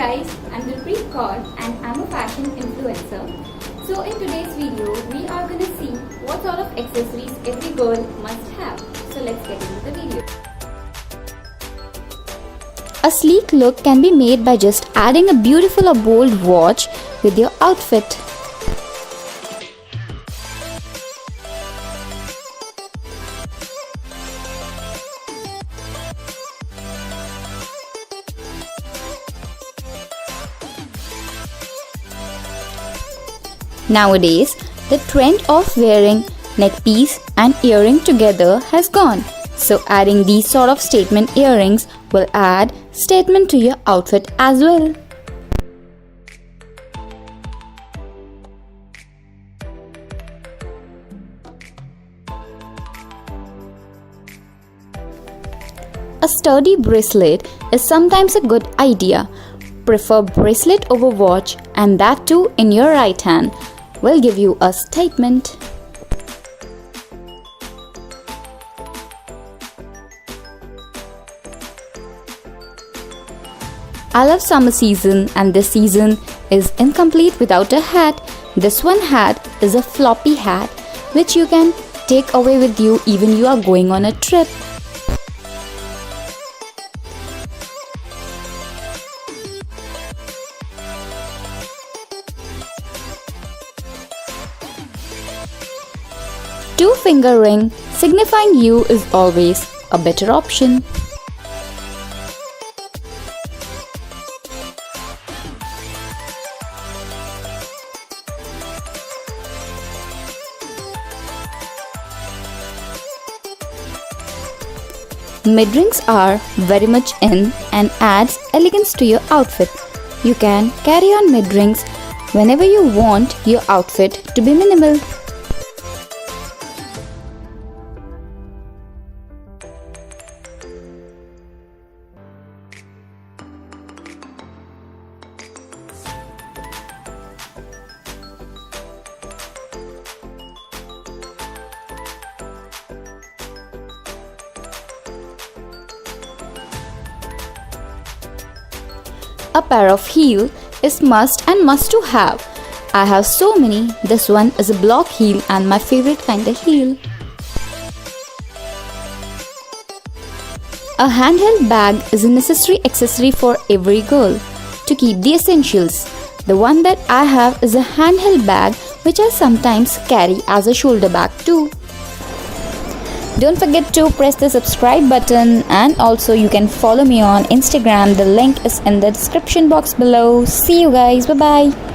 guys, I'm Dilpreet Kaur and I'm a fashion influencer. So in today's video, we are going to see what sort of accessories every girl must have. So let's get into the video. A sleek look can be made by just adding a beautiful or bold watch with your outfit. Nowadays, the trend of wearing neckpiece and earring together has gone. So adding these sort of statement earrings will add statement to your outfit as well. A sturdy bracelet is sometimes a good idea. Prefer bracelet over watch, and that too in your right hand will give you a statement. I love summer season, and this season is incomplete without a hat. This one hat is a floppy hat which you can take away with you even you are going on a trip. Two-finger ring signifying you is always a better option. Mid-rings are very much in and adds elegance to your outfit. You can carry on mid-rings whenever you want your outfit to be minimal. A pair of heel is must to have. I have so many. This one is a block heel and my favorite kind of heel. A handheld bag is a necessary accessory for every girl to keep the essentials. The one that I have is a handheld bag which I sometimes carry as a shoulder bag too. Don't forget to press the subscribe button, and also you can follow me on Instagram. The link is in the description box below. See you guys. Bye bye.